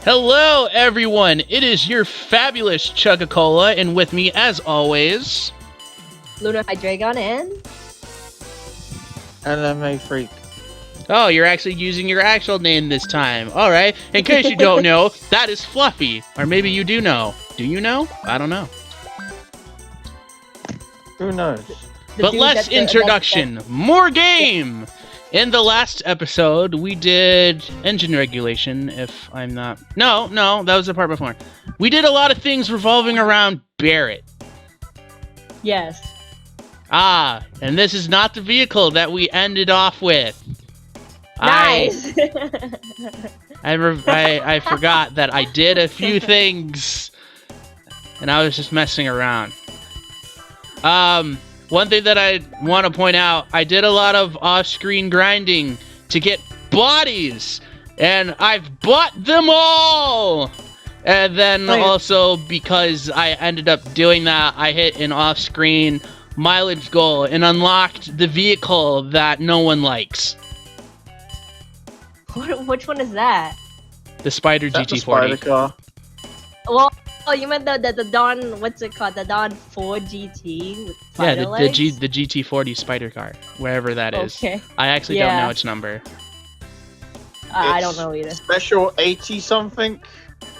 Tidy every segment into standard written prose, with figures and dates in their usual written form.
Hello, everyone. It is your fabulous Chugga-Cola, and with me, as always, LunaHydreigon and LMA Freak. Oh, you're actually using your actual name this time. All right. In case you don't know, that is Fluffy, or maybe you do know. Do you know? I don't know. Who knows? But less introduction, more game. In the last episode, we did engine regulation, if I'm not... No, that was the part before. We did a lot of things revolving around Barrett. Yes. Ah, and this is not the vehicle that we ended off with. Nice! I forgot that I did a few things, and I was just messing around. One thing that I want to point out, I did a lot of off-screen grinding to get bodies, and I've bought them all! And then also, because I ended up doing that, I hit an off-screen mileage goal and unlocked the vehicle that no one likes. Which one is that? The Spider Is that the GT40. spider car? Well, you meant the Dawn, what's it called? The Dawn 4 GT with spider Yeah, legs? the GT40 Spider car, wherever that is. Okay. I actually don't know its number. I don't know either. Special 80 something?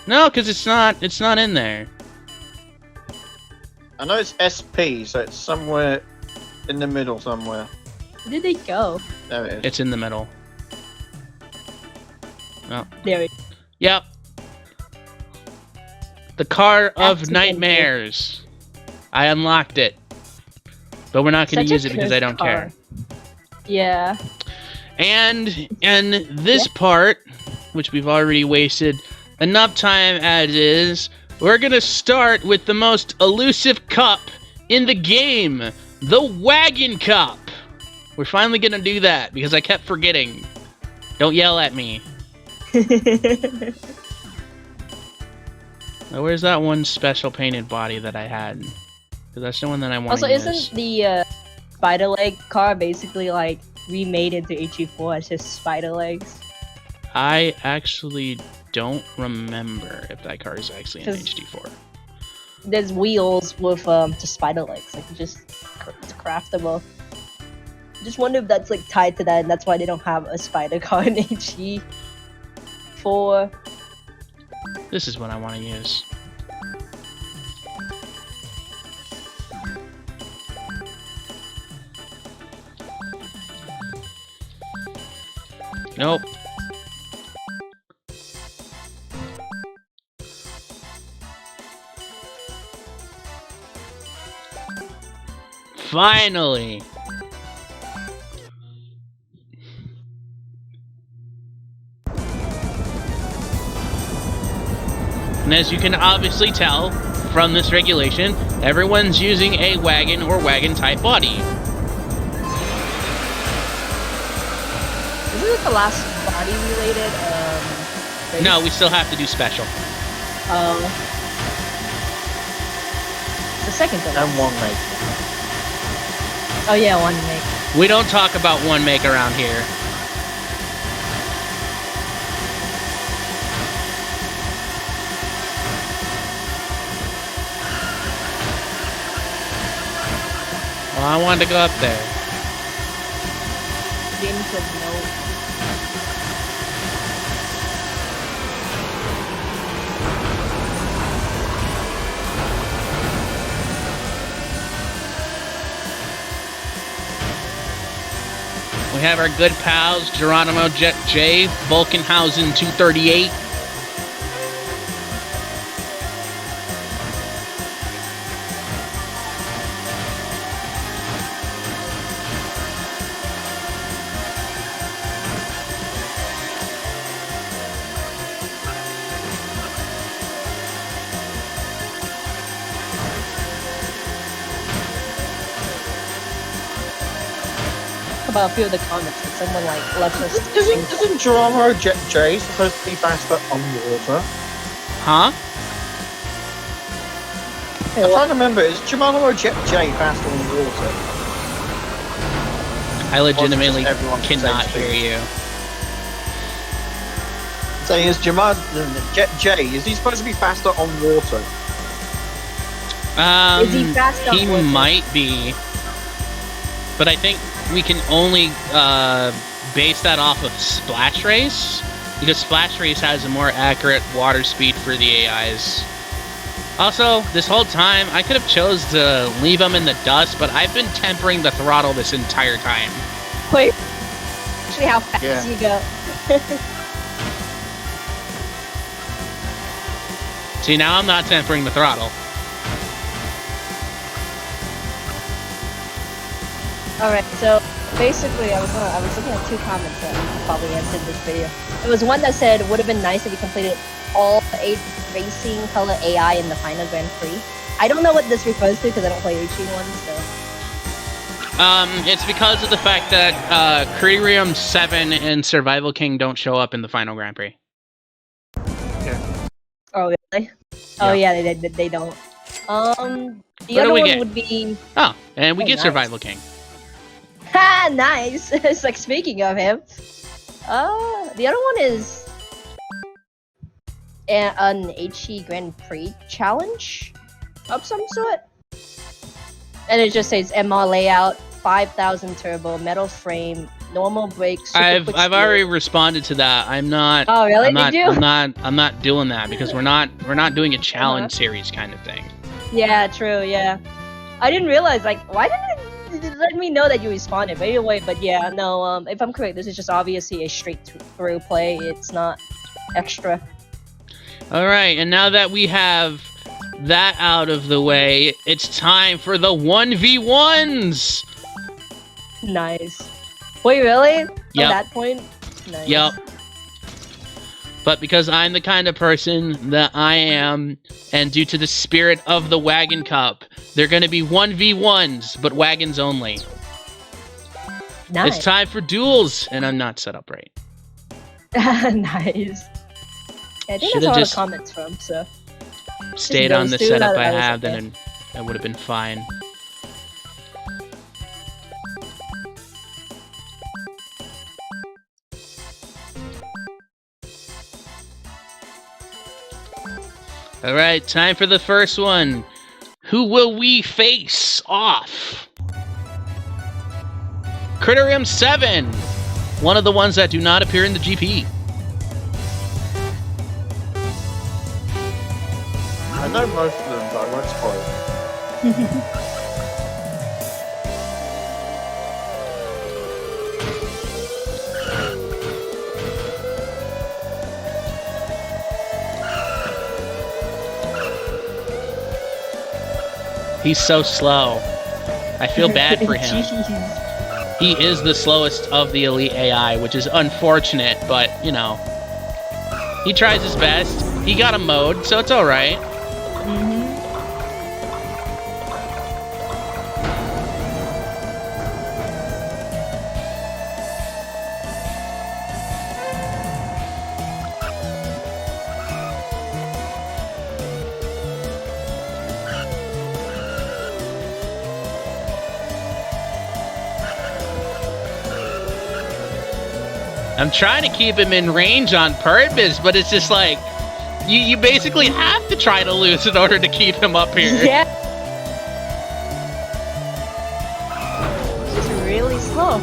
No, because it's not in there. I know it's SP, so it's somewhere in the middle somewhere. Where did they go? There it is. It's in the middle. Oh. There it is. Yep. The car of That's nightmares. I unlocked it. But we're not going Such to a use it because I don't car. care. Yeah. And in this part, which we've already wasted enough time as is, we're going to start with the most elusive cup in the game, the Wagon Cup. We're finally going to do that because I kept forgetting. Don't yell at me. Now, where's that one special painted body that I had? Because that's the one that I want Also, to use. isn't the spider leg car basically like remade into HE4 as just spider legs? I actually don't remember if that car is actually in 'Cause HD4. There's wheels with just spider legs, like it's craftable. Just wonder if that's like tied to that, and that's why they don't have a spider car in HE4. This is what I want to use. Nope. Finally! And as you can obviously tell from this regulation, everyone's using a wagon or wagon type body. Isn't it the last body related? Race? No, we still have to do special. The second to And last. one make. Oh yeah, one make. We don't talk about one make around here. Well, I wanted to go up there. Game said no. We have our good pals, Geronimo Jet J, Vulcanhausen 238. About a few of the comments that someone like left us. Isn't Geronimo Jet J supposed to be faster on water? Huh? I'm trying to remember, is Geronimo Jet J faster on water? I legitimately everyone cannot says hear you. Is thing is, Jay, is he supposed to be faster on water? Is he fast on he water? might be, but I think we can only base that off of Splash Race, because Splash Race has a more accurate water speed for the AIs. Also, this whole time, I could have chose to leave them in the dust, but I've been tempering the throttle this entire time. Wait, actually how fast you go. See, now I'm not tempering the throttle. Alright, so basically I was looking at 2 comments that probably answered this video. There was one that said, would have been nice if you completed all 8 racing color AI in the final Grand Prix. I don't know what this refers to because I don't play HE1, so... It's because of the fact that Criterium 7 and Survival King don't show up in the final Grand Prix. Yeah. Oh, really? Oh, yeah, they don't. The What other do we one get? would be... Oh, and we get nice. Survival King. Ha! Nice! It's like, speaking of him. The other one is... an HE Grand Prix challenge of some sort. And it just says MR layout, 5,000 turbo, metal frame, normal brakes. I've already responded to that. I'm not. Oh really? Did you? I'm not doing that because we're not doing a challenge series kind of thing. Yeah, true. Yeah, I didn't realize. Like, why didn't it let me know that you responded? But anyway, but yeah, no. If I'm correct, this is just obviously a straight through play. It's not extra. All right, and now that we have that out of the way, it's time for the 1v1s. Nice. Wait, really? At Yep. that point? Nice. Yep. But because I'm the kind of person that I am, and due to the spirit of the Wagon Cup, they're going to be 1v1s, but Wagons only. Nice. It's time for duels, and I'm not set up right. Nice. I think that's all the comments from, so... Stayed on the those two, setup that I was have, okay. then that would have been fine. Alright, time for the first one. Who will we face off? Criterium 7! One of the ones that do not appear in the GP. I know most of them, but I won't spoil. He's so slow. I feel bad for him. Jeez. He is the slowest of the elite AI, which is unfortunate, but, you know. He tries his best. He got a mode, so it's alright. I'm trying to keep him in range on purpose, but it's just like, you basically have to try to lose in order to keep him up here. Yeah. It's just really slow.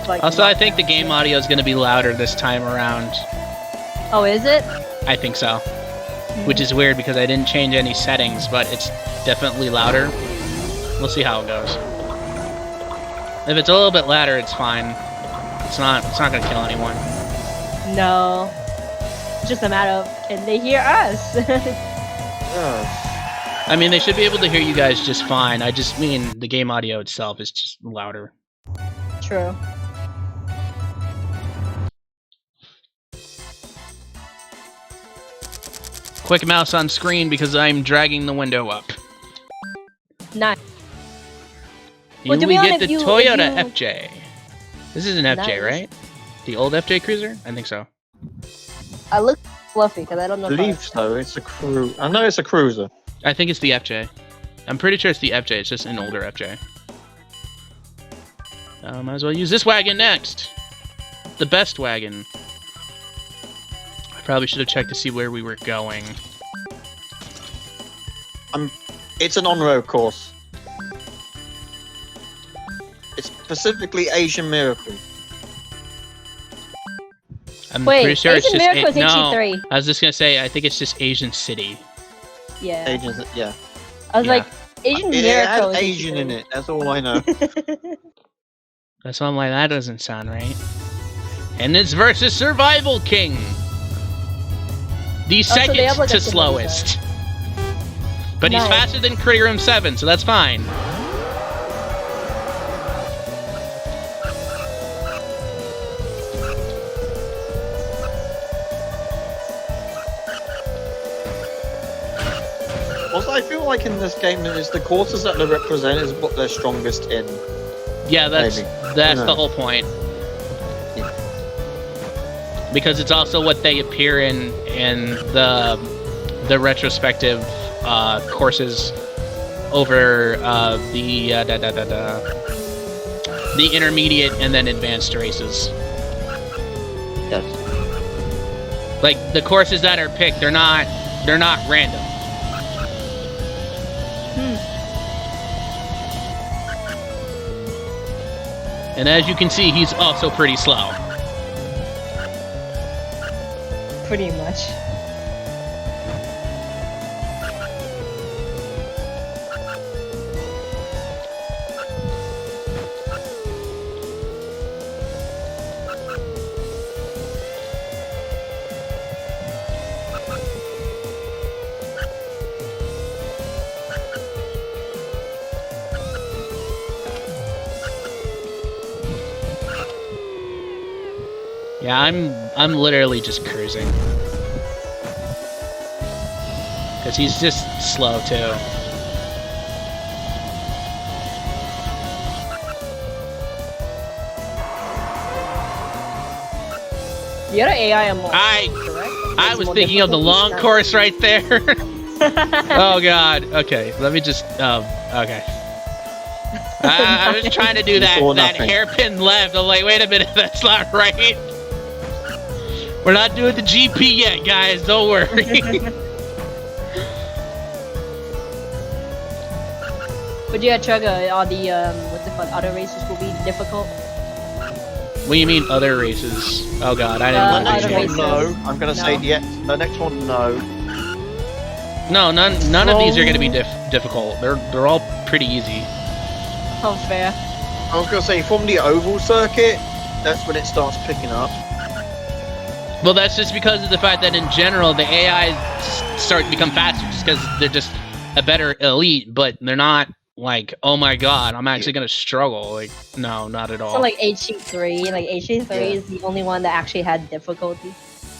Like, Also, I think the game audio is going to be louder this time around. oh, is it? I think so. Which is weird because I didn't change any settings, but it's definitely louder. We'll see how it goes. If it's a little bit louder, it's fine. It's not going to kill anyone. No. It's just a matter of, can they hear us? Yeah. I mean, they should be able to hear you guys just fine. I just mean the game audio itself is just louder. True. Quick mouse on screen because I'm dragging the window up. Nice. You Well, to we be get honest, the if you- Toyota if you- FJ. This is an FJ, Nice. right? The old FJ Cruiser? I think so. I look fluffy because I don't know. I believe so. It's a cruiser. I know it's a cruiser. I think it's the FJ. I'm pretty sure it's the FJ. It's just an older FJ. Might as well use this wagon next. The best wagon. I probably should have checked to see where we were going. It's an on-road course. It's specifically Asian Miracle. I'm Wait, pretty sure it's Asian just Miracle's no. HE3. I was just gonna say I think it's just Asian City. Yeah. Asians, yeah. I was Yeah. like, Asian It Miracle. had is Asian HE3. in it. That's all I know. That's why I'm like, that doesn't sound right. And it's versus Survival King. The so they second have, like, a to similar slowest. But he's Nice. faster than Criterium 7, so that's fine. Also, I feel like in this game, it's the courses that they represent is what they're strongest in. Yeah, that's Maybe. that's Who the knows? whole point. Because it's also what they appear in the retrospective courses over the intermediate and then advanced races. Yes. Like the courses that are picked, they're not random. And as you can see, he's also pretty slow. Pretty much. Yeah, I'm literally just cruising. Cause he's just slow too. The other AI I'm more I correct? was More thinking of the difficult long this course right there. Oh god. Okay, let me just okay. I was trying to do You that saw that nothing. hairpin left. I'm like, wait a minute, that's not right. We're not doing the GP yet, guys. Don't worry. But yeah, Chugga, all the what the fuck, other races will be difficult. What do you mean other races? Oh god, I The didn't next other know. one, races. no. I'm gonna say No. the next one, no. No, none of these are gonna be difficult. They're all pretty easy. Oh, fair. I was gonna say from the oval circuit, that's when it starts picking up. Well, that's just because of the fact that in general the AI start to become faster just because they're just a better elite, but they're not like, oh my god, I'm actually gonna struggle. Like, no, not at all. So like HE3, like HE3 Yeah. is the only one that actually had difficulty.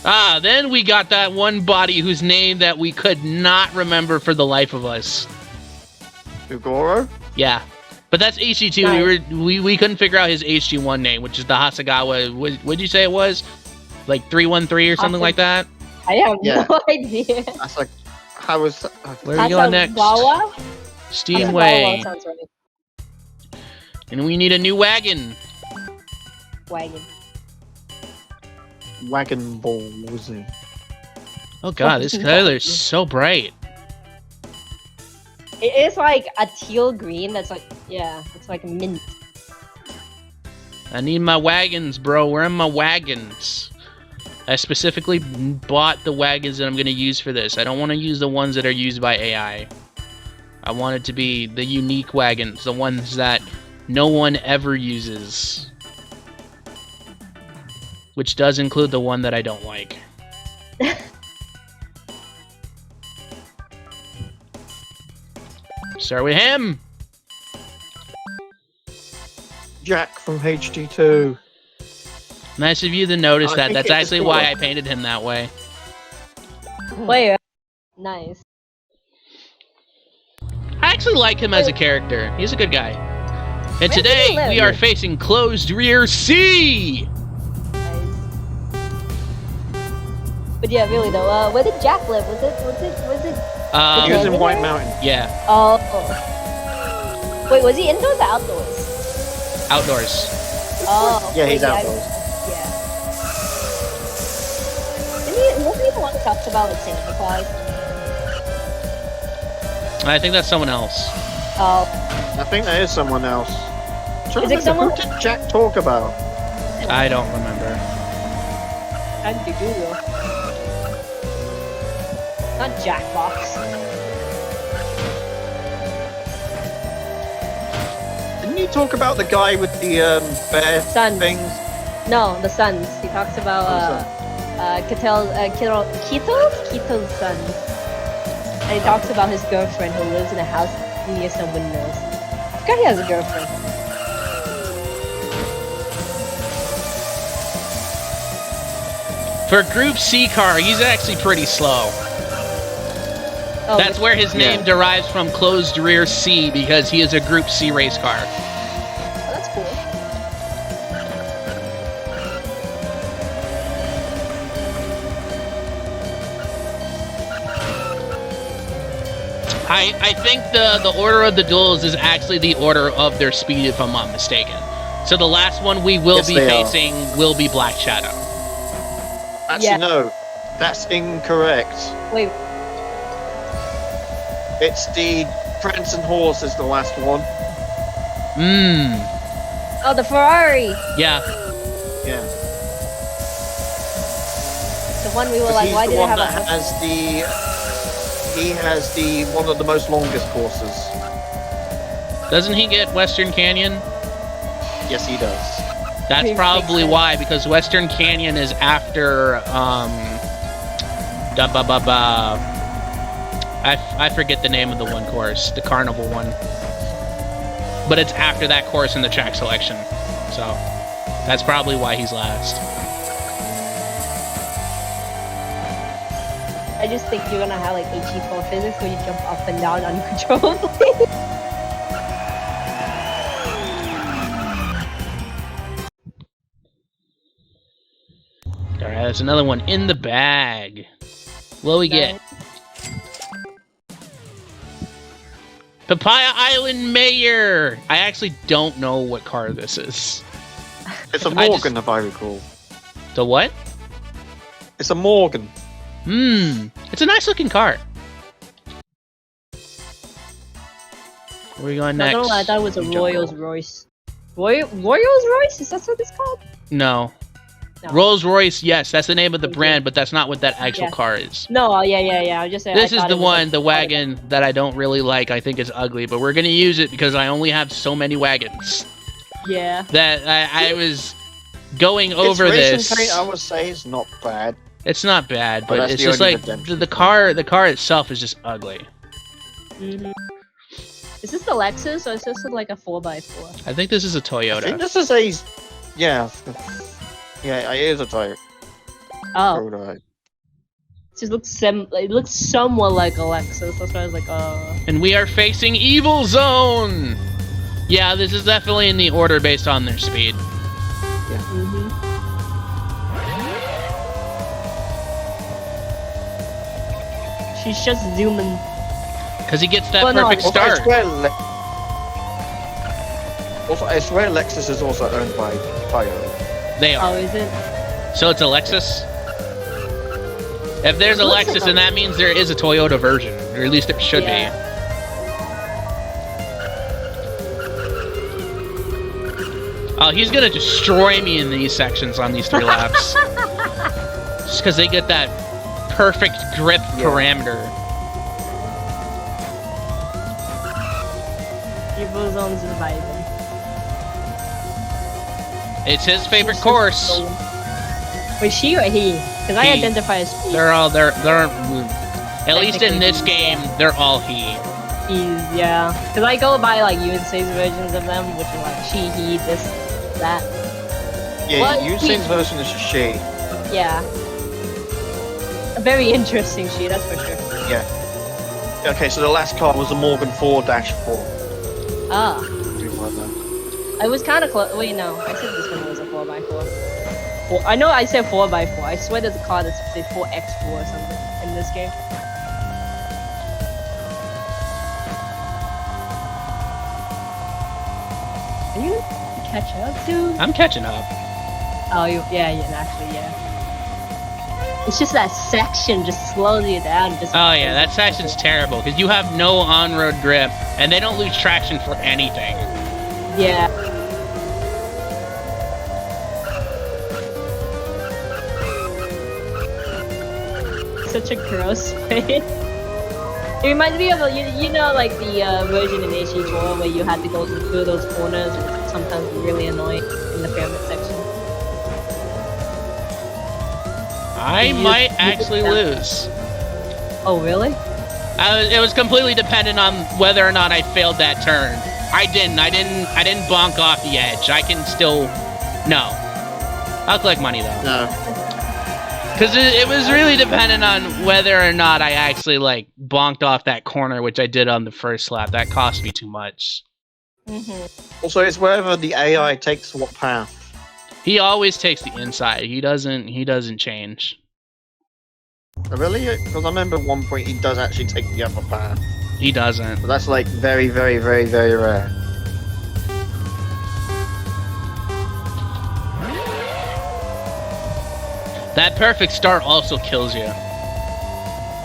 Then we got that one body whose name that we could not remember for the life of us. Ugoro? Yeah. But that's HG2. Nice. We couldn't figure out his HG1 name, which is the Hasagawa. What'd you say it was? Like 313 or something like that? I have Yeah. no idea. That's like, how was that? Where are we going next? Hasagawa? Steamway. Hasagawa sounds right. And we need a new wagon. Wagon. Wagon balls. Oh god, this color is so bright. It is like a teal green that's like, yeah, it's like mint. I need my wagons, bro. Where are my wagons? I specifically bought the wagons that I'm going to use for this. I don't want to use the ones that are used by AI. I want it to be the unique wagons, the ones that no one ever uses. Which does include the one that I don't like. Start with him! Jack from HD2. Nice of you to notice I that. think That's it was actually cool. why I painted him that way. Wait, nice. Hi, actually like him as a character. He's a good guy. And Where today does he live? we are facing closed rear C. But yeah, really though, where did Jack live? Was it? He was in White Mountain. Yeah, Oh. Wait, was he indoors or outdoors? outdoors. Oh. Yeah, he's wait, outdoors. Yeah. Wasn't he the one who talked about like Santa Claus? I think that's someone else. Oh. I think there is someone else. Is it someone? Who did Jack talk about? I don't remember. How did you do though? Not Jackbox. Didn't you talk about the guy with the bear Sons. things? No, the sons. He talks about Kito's sons. And he talks about his girlfriend who lives in a house near some windmills. I forgot he has a girlfriend. For Group C car, he's actually pretty slow. Oh, That's where his name derives from, closed rear C, because he is a Group C race car. Oh, that's cool. I think the order of the duels is actually the order of their speed, if I'm not mistaken. So the last one we will be facing will be Black Shadow. Actually, no. That's incorrect. Wait. It's the Prince and Horse is the last one. Oh, the Ferrari. Yeah. Yeah. The one we were 'Cause like, he's why the did it one have that a... has the... He has the one of the most longest courses. Doesn't he get Western Canyon? Yes, he does. That's Makes probably sense. why, because Western Canyon is after, I forget the name of the one course, the carnival one. But it's after that course in the track selection. So, that's probably why he's last. I just think you're gonna have like HE4 physics where you jump up and down uncontrollably. Alright, there's another one in the bag. What do we get? Papaya Island Mayor! I actually don't know what car this is. It's a Morgan, if I recall. The what? It's a Morgan. It's a nice looking car. Where are we going next? I don't know, I thought it was a Rolls Royce. Rolls Royce? Is that what it's called? No. No. Rolls Royce, yes, that's the name of the brand, but that's not what that actual car is. No, yeah. I just saying. This is the one, the wagon, that I don't really like. I think it's ugly, but we're gonna use it because I only have so many wagons. Yeah. That I was going over its this. Paint, I would say, is not bad. It's not bad, but that's it's the just only like redemption. the car itself is just ugly. Is this the Lexus or is this like a 4x4? I think this is a I think Toyota. this is a... Yeah. Yeah, it is a Toyota. Oh. Prototype. It just looks it looks somewhat like a Lexus. That's why I was like, oh. And we are facing Evil Zone! Yeah, this is definitely in the order based on their speed. She's just zooming. Because he gets that Well, no, perfect Also, start. I swear Lexus is also owned by Toyota. They are. Oh, is it? So it's a Lexus? If there's a Looks like Lexus, a- then that means there is a Toyota version. Or at least it should Yeah. be. Oh, he's gonna destroy me in these sections on these 3 laps. Just because they get that perfect grip parameter. Evil Zone's vibing. It's his favorite course. Wait, she or he? Because I He. identify as he. They're at least in this game, they're all he. He's, yeah. Because I go by like UNC's versions of them, which are like she, he, this, that. Yeah, What? Usain's version is a she. Yeah. A very interesting she, that's for sure. Yeah. Okay, so the last car was a Morgan 4-4. Ah. Something like that. I was kind of close. Wait, no. I said this one was a 4x4. I know I said 4x4. I swear there's a car that's say 4x4 or something in this game. Are you catch up, dude? I'm catching up. Oh, yeah, actually, yeah. It's just that section just slows you down. Just Oh yeah, that section's terrible because you have no on-road grip and they don't lose traction for anything. Yeah. Such a gross way. It reminds me of you know like the version in HE4 where you had to go through those corners, which is sometimes really annoying in the pyramid section. I might actually lose. Oh really? It was completely dependent on whether or not I failed that turn. I didn't bonk off the edge. I can still... No. I'll collect money though. No. Because it was really dependent on whether or not I actually, like, bonked off that corner, which I did on the first lap. That cost me too much. Also, it's wherever the AI takes what path. He always takes the inside. He doesn't change. Oh, really? Because I remember at one point he does actually take the upper path. He doesn't. But that's like very, very, very, very rare. That perfect start also kills you.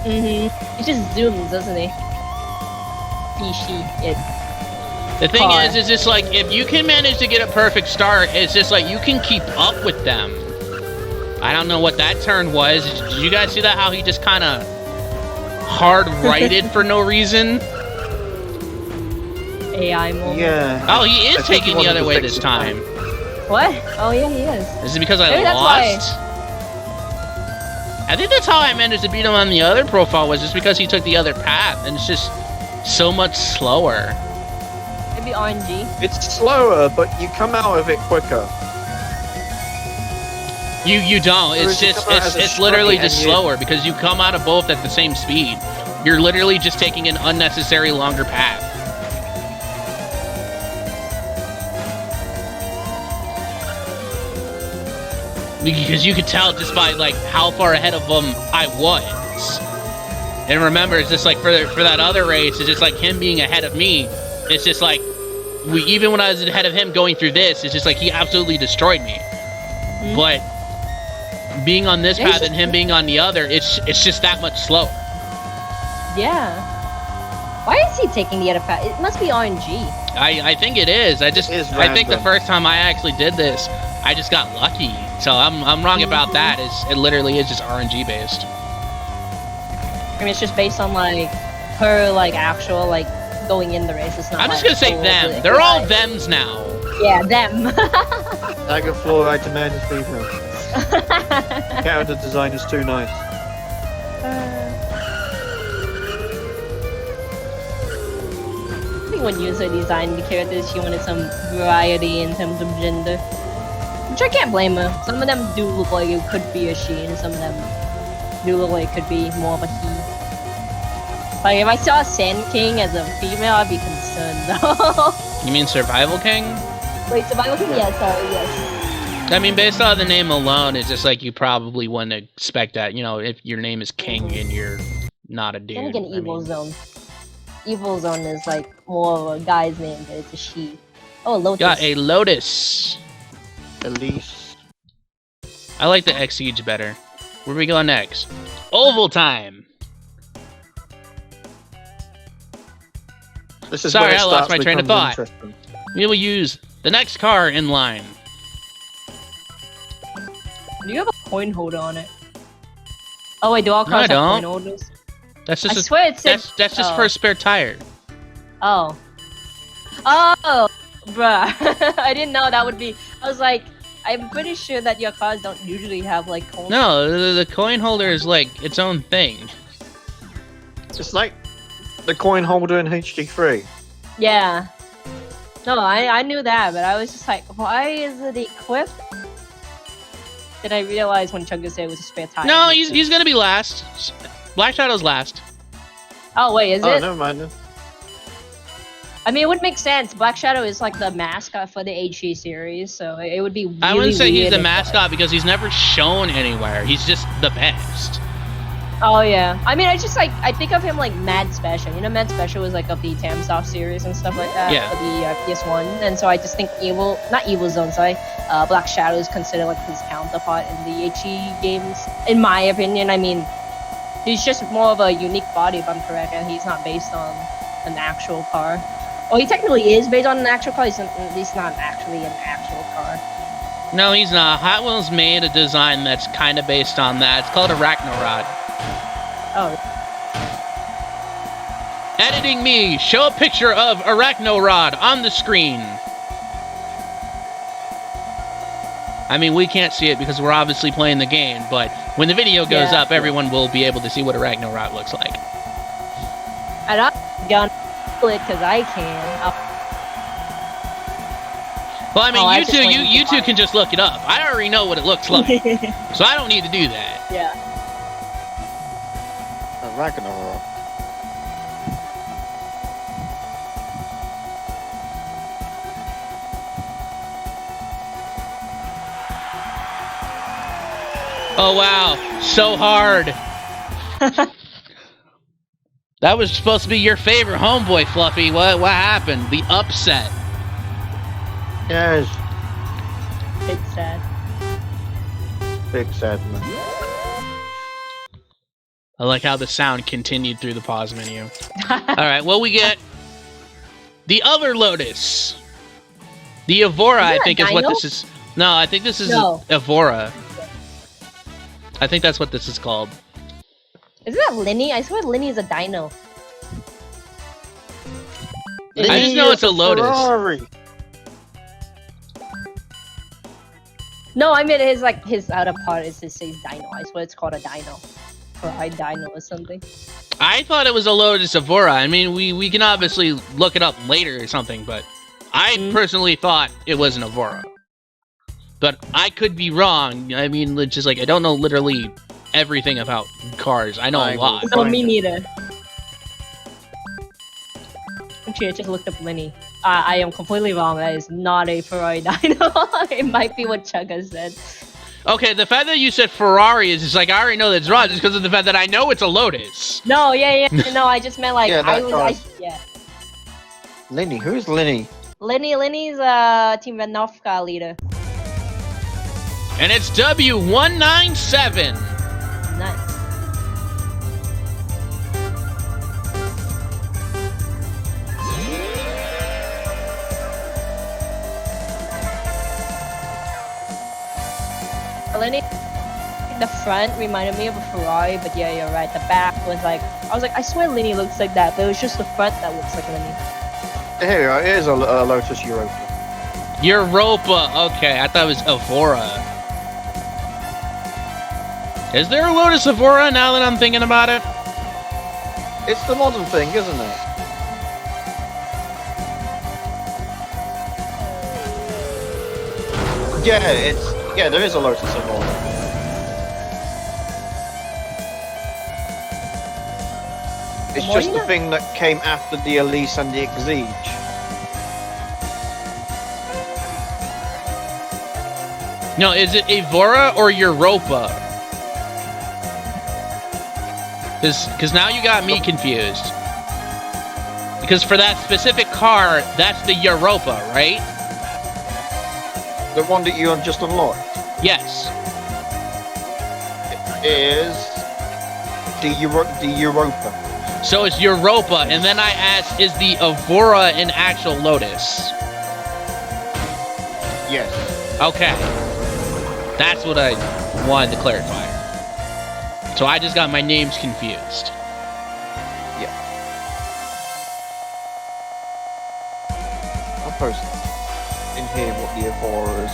He just zooms, doesn't he? The thing is just like, if you can manage to get a perfect start, it's just like, you can keep up with them. I don't know what that turn was. Did you guys see that? How he just kind of hard-righted for no reason? AI moment. Yeah. Oh, he is taking the other way this time. What? Oh yeah, he is. Is it because I Maybe that's lost? I think that's how I managed to beat him on the other profile, was just because he took the other path, and it's just so much slower. Maybe RNG. It's slower, but you come out of it quicker. You don't. It's just it's literally just slower because you come out of both at the same speed. You're literally just taking an unnecessary longer path. Because you could tell just by like how far ahead of them I was. And remember, it's just like for that other race, it's just like him being ahead of me. It's just like even when I was ahead of him going through this, it's just like he absolutely destroyed me. But being on this path and him being on the other, it's just that much slower. Yeah. Why is he taking the other path? It must be RNG. I think it is. I think the first time I actually did this, I just got lucky. So I'm wrong about that. It literally is just RNG based. I mean, it's just based on like her like actual like going in the race. It's not. I'm just gonna say them. They're all thems now. Yeah, them. Dagger fluoride to man is female. Character design is too nice. I think when user designed the characters, she wanted some variety in terms of gender. Which I can't blame her. Some of them do look like it could be a she, and some of them do look like it could be more of a he. Like, if I saw Sand King as a female, I'd be concerned, though. You mean Survival King? Wait, Survival King? Yeah, sorry, yes. I mean, based on the name alone, it's just like you probably wouldn't expect that. You know, if your name is King and you're not a dude. Then again, Evil Zone. Evil Zone is like more of a guy's name, but it's a she. Oh, Lotus. Got a Lotus. Elise. I like the X Siege better. Where we going next? Oval time. This is Sorry, where I lost my train of thought. We will use the next car in line. Do you have a coin holder on it? Oh wait, do all cars have coin holders? That's just I swear it said... That's just for a spare tire. Oh. Oh! Bruh. I didn't know that would be... I was like, I'm pretty sure that your cars don't usually have like coin. No, the coin holder is like its own thing. It's like the coin holder in HD3. Yeah. No, I knew that, but I was just like, why is it equipped? Then I realized when Chungus said it was a spare tire. No, he's gonna be last. Black Shadow's last. Oh wait, is Oh, it? never mind. Then. I mean, it would make sense. Black Shadow is like the mascot for the HE series, so it would be really I wouldn't say he's weird the if- mascot because he's never shown anywhere. He's just the best. Oh yeah. I mean, I think of him like Mad Special. You know, Mad Special was like of the Tamsoft series and stuff like that Yeah. for the PS1, and so I just think not Evil Zone, sorry. Black Shadow is considered like his counterpart in the HE games, in my opinion. I mean, he's just more of a unique body, if I'm correct, and he's not based on an actual car. Well, he technically is based on an actual car. He's not actually an actual car. No, he's not. Hot Wheels made a design that's kind of based on that. It's called a Ragnarok. Oh. Editing me, show a picture of Arachnarod on the screen. I mean, we can't see it because we're obviously playing the game, but when the video goes up, everyone will be able to see what Arachnarod looks like. And I'm gonna do it because I can. Well, I mean, I you just wanted to two find- can just look it up. I already know what it looks like, so I don't need to do that. Yeah. Ragnarok. Oh wow, so hard. That was supposed to be your favorite homeboy, Fluffy. What happened? The upset. Yes. It's sad. Big sad man. I like how the sound continued through the pause menu. Alright, well, we get the other Lotus. The Evora, I think, is what this is. No, I think this is Evora. I think that's what this is called. Isn't that Linny? I swear Linny is a dino. I just know it's a Lotus. Ferrari. No, I mean his outer part is his dino. I swear it's called a dino. Or I dino or something. I thought it was a Lotus Evora. I mean, we can obviously look it up later or something, but I personally thought it was an Evora. But I could be wrong. I mean, it's just like, I don't know literally everything about cars. I know a lot. No, me neither. Actually, I just looked up Linny. I am completely wrong. That is not a Ferrari dino. It might be what Chugga said. Okay, the fact that you said Ferrari is just like, I already know that's wrong just because of the fact that I know it's a Lotus. No, yeah. No, I just meant like, yeah, Linny, who's Linny? Linny's Team Venovka leader. And it's W197. Nice. Lenny, the front reminded me of a Ferrari, but yeah, you're right. The back was like, I was like, I swear Lenny looks like that, but it was just the front that looks like Lenny. Here, it is a Lotus Europa. Europa. Okay, I thought it was Evora. Is there a Lotus Evora now that I'm thinking about it? It's the modern thing, isn't it? Yeah, there is a Lotus Evora. It's just the thing that came after the Elise and the Exige. No, is it Evora or Europa? Because now you got me confused. Because for that specific car, that's the Europa, right? The one that you have just unlocked? Yes. It is the Europa. So it's Europa, and then I asked, is the Evora an actual Lotus? Yes. Okay. That's what I wanted to clarify. So I just got my names confused. Yeah. I'll post in here what the Evora is.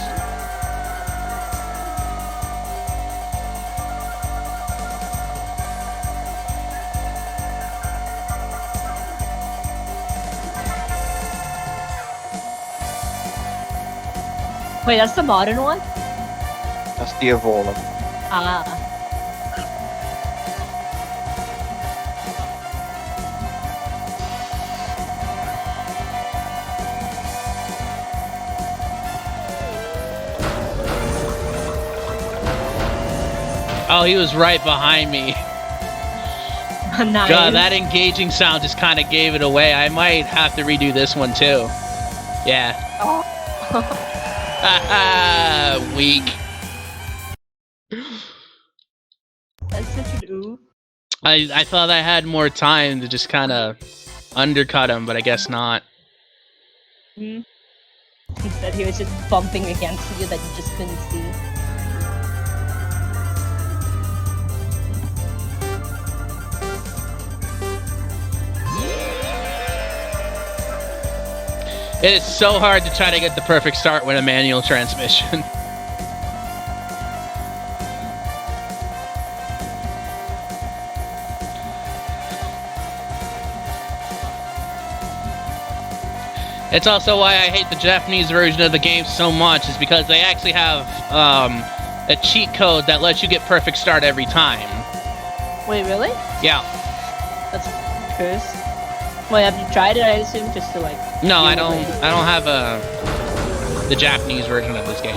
Wait, that's the modern one? That's the Evora. Ah. Oh, he was right behind me. Nice. God, that engaging sound just kind of gave it away. I might have to redo this one too. Yeah. Oh. Haha, weak. That's such an ooh. I thought I had more time to just kind of undercut him, but I guess not. Instead, he was just bumping against you that you just couldn't see. It is so hard to try to get the perfect start with a manual transmission. It's also why I hate the Japanese version of the game so much, is because they actually have a cheat code that lets you get perfect start every time. Wait, really? Yeah. That's cursed. Wait, have you tried it? I assume just to like. No, I don't have the Japanese version of this game.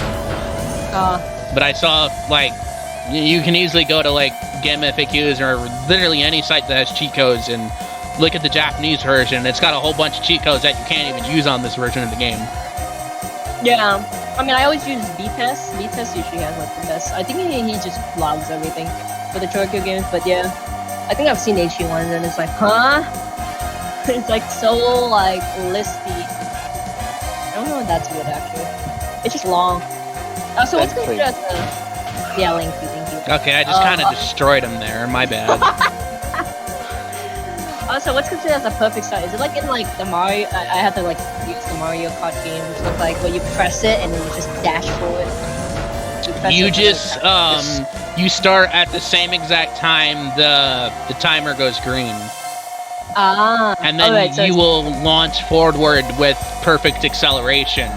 But I saw like you can easily go to like Game FAQs or literally any site that has cheat codes and look at the Japanese version. It's got a whole bunch of cheat codes that you can't even use on this version of the game. Yeah, I mean, I always use B-Test. B-Test usually has like the best. I think he just logs everything for the Choro-Q games. But yeah, I think I've seen HE ones and it's like, huh? It's like so like listy. I don't know if that's good actually. It's just long. So what's considered as the thank you. Okay, I just kind of destroyed him there. My bad. So what's considered as a perfect start? Is it like in like the Mario? I have to like use the Mario Kart game, which looks like where you press it and then you just dash forward. You just you start at the same exact time the timer goes green. And then right, so you will launch forward with perfect acceleration.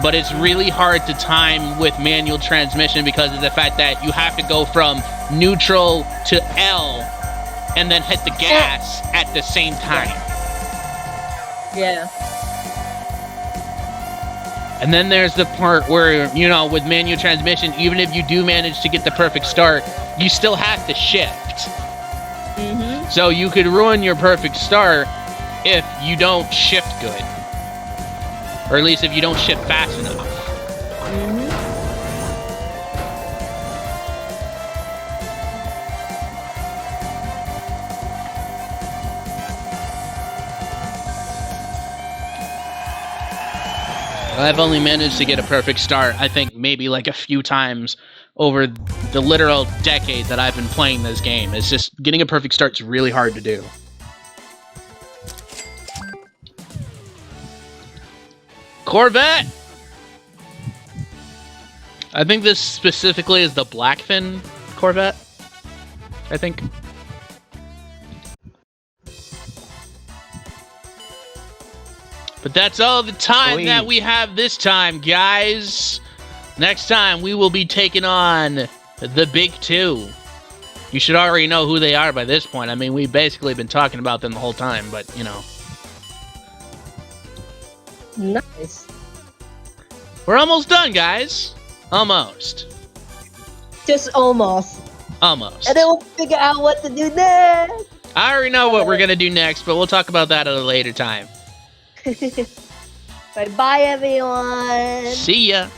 But it's really hard to time with manual transmission because of the fact that you have to go from neutral to L and then hit the gas at the same time. Yeah. And then there's the part where, you know, with manual transmission, even if you do manage to get the perfect start, you still have to shift. So you could ruin your perfect start if you don't shift good. Or at least if you don't shift fast enough. I've only managed to get a perfect start, I think, maybe like a few times over the literal decade that I've been playing this game. It's just, getting a perfect start's really hard to do. Corvette! I think this specifically is the Blackfin Corvette, I think. But that's all the time that we have this time, guys. Next time, we will be taking on the Big Two. You should already know who they are by this point. I mean, we've basically been talking about them the whole time, but, you know. Nice. We're almost done, guys. Almost. Just almost. Almost. And then we'll figure out what to do next. I already know what we're going to do next, but we'll talk about that at a later time. Bye-bye, everyone. See ya.